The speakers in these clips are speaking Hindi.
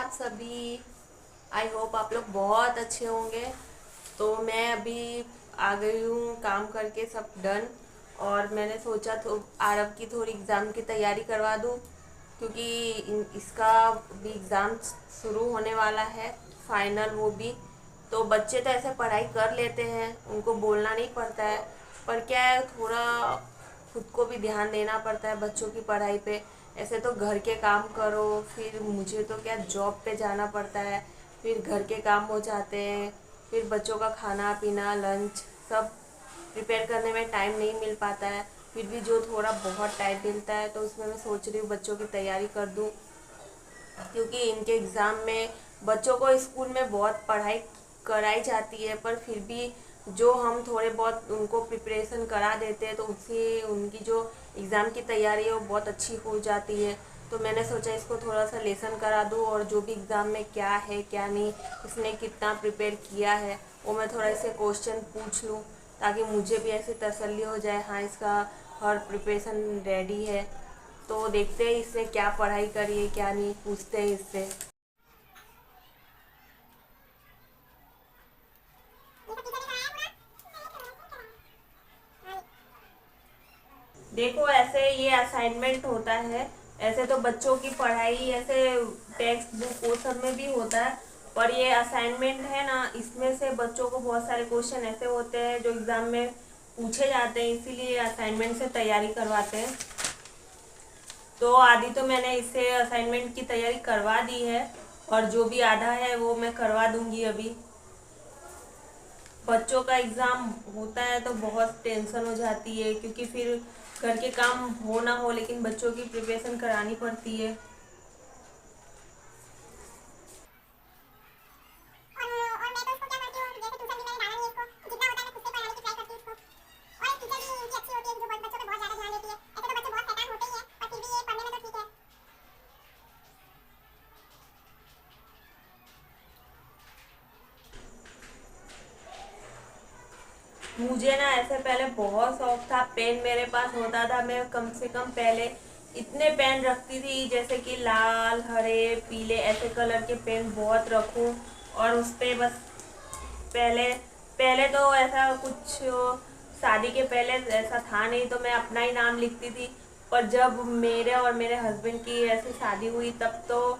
आप सभी। आई होप आप लोग बहुत अच्छे होंगे। तो मैं अभी आ गई हूँ काम करके सब डन। और मैंने सोचा तो आरब की थोड़ी एग्ज़ाम की तैयारी करवा दूँ, क्योंकि इसका भी एग्ज़ाम शुरू होने वाला है, फाइनल वो भी। तो बच्चे तो ऐसे पढ़ाई कर लेते हैं, उनको बोलना नहीं पड़ता है। पर क्या है, थोड़ा खुद को भी ध्यान देना पड़ता है बच्चों की पढ़ाई पे। ऐसे तो घर के काम करो, फिर मुझे तो क्या जॉब पे जाना पड़ता है, फिर घर के काम हो जाते हैं, फिर बच्चों का खाना पीना लंच सब प्रिपेयर करने में टाइम नहीं मिल पाता है। फिर भी जो थोड़ा बहुत टाइम मिलता है तो उसमें मैं सोच रही हूँ बच्चों की तैयारी कर दूँ, क्योंकि इनके एग्ज़ाम में बच्चों को स्कूल में बहुत पढ़ाई कराई जाती है, पर फिर भी जो हम थोड़े बहुत उनको प्रिपरेशन करा देते हैं तो उससे उनकी जो एग्ज़ाम की तैयारी है वो बहुत अच्छी हो जाती है। तो मैंने सोचा इसको थोड़ा सा लेसन करा दूँ, और जो भी एग्ज़ाम में क्या है क्या नहीं, इसने कितना प्रिपेयर किया है, वो मैं थोड़ा इसे क्वेश्चन पूछ लूँ, ताकि मुझे भी ऐसी तसल्ली हो जाए, हाँ इसका हर प्रिपरेशन रेडी है। तो देखते हैं इसने क्या पढ़ाई करी है क्या नहीं, पूछते हैं इससे। देखो, ऐसे ये असाइनमेंट होता है। ऐसे तो बच्चों की पढ़ाई ऐसे टेक्स्ट बुक वो सब में भी होता है, पर ये असाइनमेंट है ना, इसमें से बच्चों को बहुत सारे क्वेश्चन ऐसे होते हैं जो एग्जाम में पूछे जाते हैं, इसीलिए असाइनमेंट से तैयारी करवाते हैं। तो आधी तो मैंने इससे असाइनमेंट की तैयारी करवा दी है, और जो भी आधा है वो मैं करवा दूंगी अभी। बच्चों का एग्ज़ाम होता है तो बहुत टेंशन हो जाती है, क्योंकि फिर घर के काम हो ना हो लेकिन बच्चों की प्रिपरेशन करानी पड़ती है। मुझे ना ऐसे पहले बहुत शौक था, पेन मेरे पास होता था, मैं कम से कम पहले इतने पेन रखती थी, जैसे कि लाल हरे पीले ऐसे कलर के पेन बहुत रखूं। और उस पे बस पहले पहले तो ऐसा कुछ शादी के पहले ऐसा था नहीं, तो मैं अपना ही नाम लिखती थी। पर जब मेरे और मेरे हस्बैंड की ऐसे शादी हुई तब तो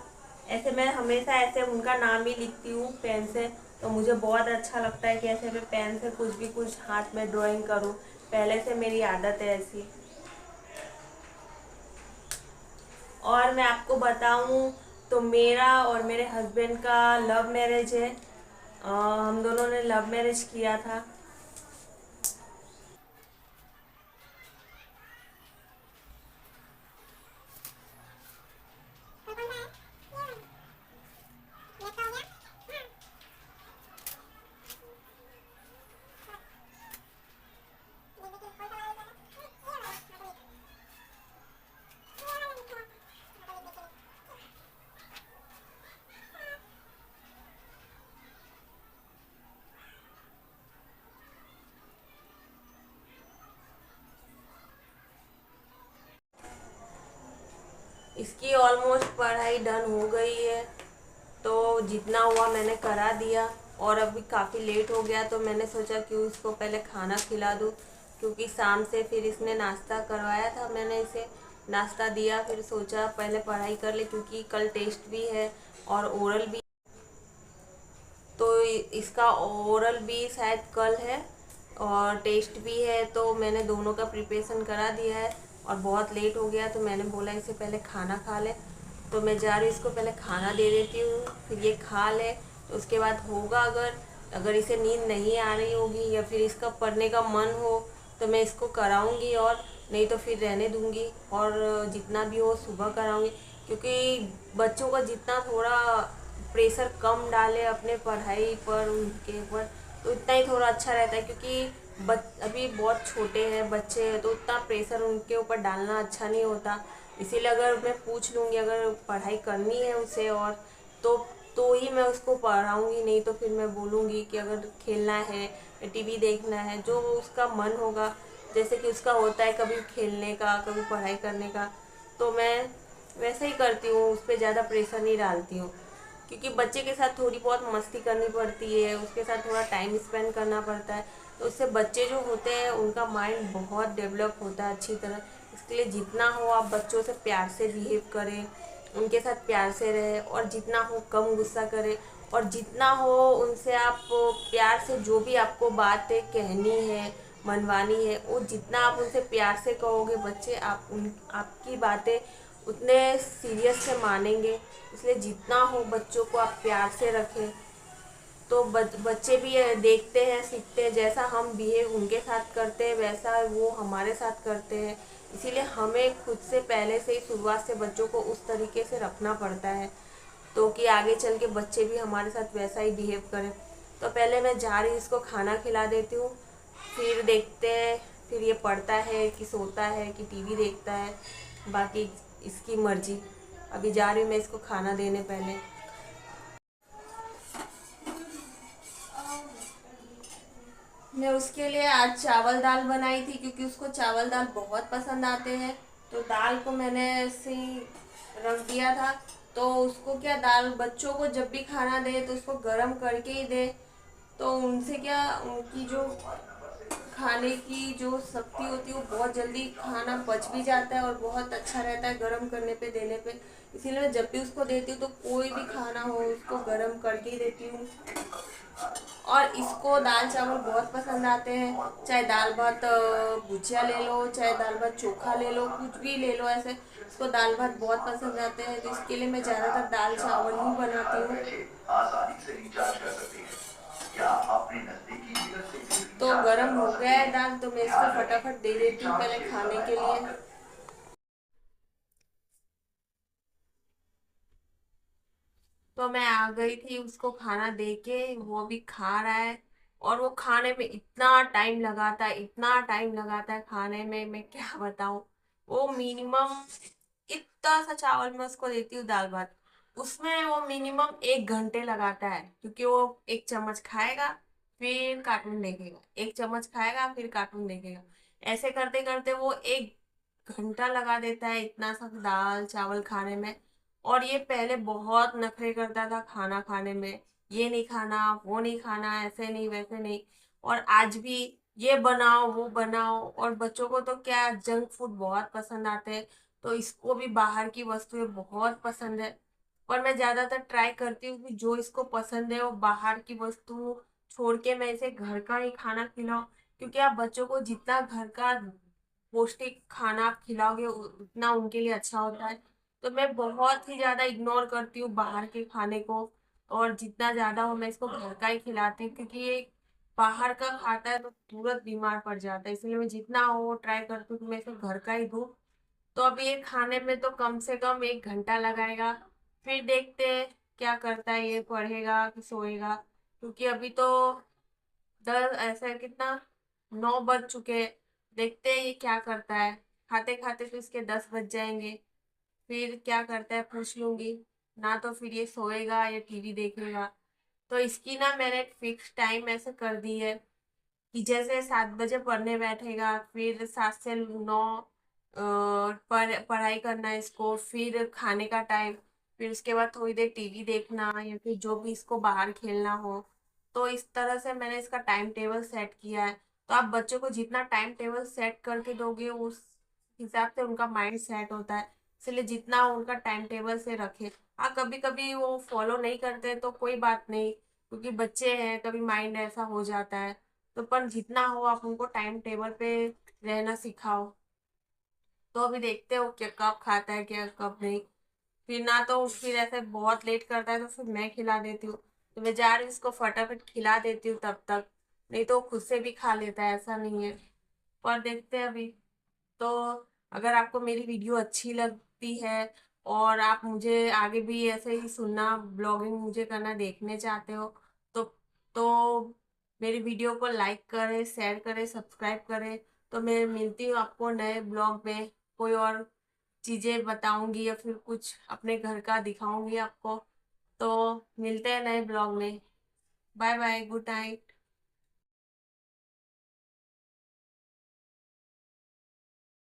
ऐसे मैं हमेशा ऐसे उनका नाम ही लिखती हूँ पेन से। तो मुझे बहुत अच्छा लगता है कि ऐसे मैं पेन से कुछ भी कुछ हाथ में ड्राइंग करूँ, पहले से मेरी आदत है ऐसी। और मैं आपको बताऊं तो मेरा और मेरे हस्बैंड का लव मैरिज है। हम दोनों ने लव मैरिज किया था। इसकी ऑलमोस्ट पढ़ाई डन हो गई है, तो जितना हुआ मैंने करा दिया। और अभी काफ़ी लेट हो गया तो मैंने सोचा क्यों इसको पहले खाना खिला दूँ, क्योंकि शाम से फिर इसने नाश्ता करवाया था, मैंने इसे नाश्ता दिया, फिर सोचा पहले पढ़ाई कर ले, क्योंकि कल टेस्ट भी है और ओरल भी। तो इसका ओरल भी शायद कल है और टेस्ट भी है, तो मैंने दोनों का प्रिपरेशन करा दिया है। और बहुत लेट हो गया तो मैंने बोला इसे पहले खाना खा ले। तो मैं जा रही हूँ, इसको पहले खाना दे देती हूँ, फिर ये खा ले। तो उसके बाद होगा, अगर अगर इसे नींद नहीं आ रही होगी या फिर इसका पढ़ने का मन हो तो मैं इसको कराऊंगी, और नहीं तो फिर रहने दूंगी। और जितना भी हो सुबह कराऊंगी, क्योंकि बच्चों का जितना थोड़ा प्रेशर कम डाले अपने पढ़ाई पर उनके ऊपर, तो इतना ही थोड़ा अच्छा रहता है, क्योंकि अभी बहुत छोटे हैं बच्चे हैं, तो उतना प्रेशर उनके ऊपर डालना अच्छा नहीं होता। इसीलिए अगर मैं पूछ लूँगी, अगर पढ़ाई करनी है उसे और तो तो ही मैं उसको पढ़ाऊँगी, नहीं तो फिर मैं बोलूँगी कि अगर खेलना है, टीवी देखना है, जो उसका मन होगा, जैसे कि उसका होता है कभी खेलने का कभी पढ़ाई करने का, तो मैं वैसे ही करती हूँ, उस पर ज़्यादा प्रेशर नहीं डालती हूँ। क्योंकि बच्चे के साथ थोड़ी बहुत मस्ती करनी पड़ती है, उसके साथ थोड़ा टाइम स्पेंड करना पड़ता है, तो उससे बच्चे जो होते हैं उनका माइंड बहुत डेवलप होता है अच्छी तरह। इसके लिए जितना हो आप बच्चों से प्यार से बिहेव करें, उनके साथ प्यार से रहें, और जितना हो कम गुस्सा करें, और जितना हो उनसे आप प्यार से जो भी आपको बातें कहनी है, मनवानी है, वो जितना आप उनसे प्यार से कहोगे बच्चे आपकी बातें उतने सीरियस से मानेंगे। इसलिए जितना हो बच्चों को आप प्यार से रखें, तो बच्चे भी ये देखते हैं, सीखते हैं, जैसा हम बिहेव उनके साथ करते हैं वैसा वो हमारे साथ करते हैं। इसीलिए हमें खुद से पहले से ही शुरुआत से बच्चों को उस तरीके से रखना पड़ता है, तो कि आगे चल के बच्चे भी हमारे साथ वैसा ही बिहेव करें। तो पहले मैं जा रही इसको खाना खिला देती हूँ, फिर देखते हैं फिर ये पढ़ता है कि सोता है कि टीवी देखता है, बाकी इसकी मर्जी। अभी जा रही हूँ मैं इसको खाना देने पहले। मैं उसके लिए आज चावल दाल बनाई थी, क्योंकि उसको चावल दाल बहुत पसंद आते हैं। तो दाल को मैंने ऐसे ही रख दिया था। तो उसको क्या, दाल बच्चों को जब भी खाना दे तो उसको गर्म करके ही दे, तो उनसे क्या उनकी जो खाने की जो शक्ति होती है वो बहुत जल्दी खाना पच भी जाता है और बहुत अच्छा रहता है गर्म करने पे देने पे। इसीलिए मैं जब भी उसको देती हूँ तो कोई भी खाना हो उसको गर्म करके ही देती हूँ। और इसको दाल चावल बहुत पसंद आते हैं, चाहे दाल भात भुजिया ले लो, चाहे दाल भात चोखा ले लो, कुछ भी ले लो ऐसे, इसको दाल भात बहुत पसंद आते हैं। तो इसके लिए मैं ज़्यादातर दाल चावल ही बनाती हूँ। तो गरम हो गया है दाल, तो मैं इसको फटाफट दे देती हूँ पहले खाने के लिए। तो मैं आ गई थी उसको खाना दे के, वो भी खा रहा है। और वो खाने में इतना टाइम लगाता है, इतना टाइम लगाता है खाने में, मैं क्या बताऊं। वो मिनिमम इतना सा चावल मैं उसको देती हूँ दाल भात, उसमें वो मिनिमम 1 घंटे लगाता है, क्योंकि वो 1 चम्मच खाएगा फिर कार्टून देखेगा, 1 चम्मच खाएगा फिर कार्टून देखेगा। ऐसे करते करते वो 1 घंटा लगा देता है इतना सा दाल चावल खाने में। और ये पहले बहुत नखरे करता था खाना खाने में, ये नहीं खाना वो नहीं खाना, ऐसे नहीं वैसे नहीं। और आज भी ये बनाओ वो बनाओ, और बच्चों को तो क्या जंक फूड बहुत पसंद आते हैं, तो इसको भी बाहर की वस्तुएं बहुत पसंद है। पर मैं ज्यादातर ट्राई करती हूँ कि जो इसको पसंद है वो बाहर की वस्तु छोड़ के मैं इसे घर का ही खाना खिलाऊं। क्योंकि आप बच्चों को जितना घर का पौष्टिक खाना आप खिलाओगे उतना उनके लिए अच्छा होता है। तो मैं बहुत ही ज्यादा इग्नोर करती हूँ बाहर के खाने को, और जितना ज्यादा हो मैं इसको घर का ही खिलाती हूँ, क्योंकि ये बाहर का खाता है तो तुरंत बीमार पड़ जाता है। इसलिए मैं जितना हो ट्राई करती हूँ कि मैं इसे घर का ही दूँ। तो अब ये खाने में तो कम से कम 1 घंटा लगाएगा, फिर देखते हैं क्या करता है, ये पढ़ेगा कि सोएगा। क्योंकि अभी तो 10 ऐसा कितना 9 बज चुके हैं, देखते हैं ये क्या करता है। खाते खाते तो इसके 10 बज जाएंगे, फिर क्या करता है पूछ लूंगी। ना तो फिर ये सोएगा या टीवी देखेगा। तो इसकी ना मैंने फिक्स टाइम ऐसे कर दी है कि जैसे 7 बजे पढ़ने बैठेगा, फिर 7 से 9 पढ़ाई करना है इसको, फिर खाने का टाइम, फिर उसके बाद थोड़ी देर टीवी देखना या फिर जो भी इसको बाहर खेलना हो। तो इस तरह से मैंने इसका टाइम टेबल सेट किया है। तो आप बच्चों को जितना टाइम टेबल सेट करके दोगे उस हिसाब से उनका माइंड सेट होता है। इसलिए जितना उनका टाइम टेबल से रखे। हाँ, कभी कभी वो फॉलो नहीं करते तो कोई बात नहीं, क्योंकि बच्चे हैं, कभी माइंड ऐसा हो जाता है। तो पर जितना हो आप उनको टाइम टेबल पे रहना सिखाओ। तो अभी देखते हो क्या कब खाता है क्या कब नहीं। फिर ना तो फिर ऐसे बहुत लेट करता है तो फिर मैं खिला देती हूँ। तो मैं जा रही हूँ इसको फटाफट खिला देती हूँ तब तक, नहीं तो वो खुद से भी खा लेता है, ऐसा नहीं है। पर देखते हैं अभी। तो अगर आपको मेरी वीडियो अच्छी लगती है और आप मुझे आगे भी ऐसे ही सुनना, ब्लॉगिंग मुझे करना देखने चाहते हो, तो मेरी वीडियो को लाइक करें, शेयर करें, सब्सक्राइब करें। तो मैं मिलती हूँ आपको नए ब्लॉग में, कोई और चीज़ें बताऊंगी या फिर कुछ अपने घर का दिखाऊंगी आपको। तो मिलते हैं नए ब्लॉग में। Bye bye, good night.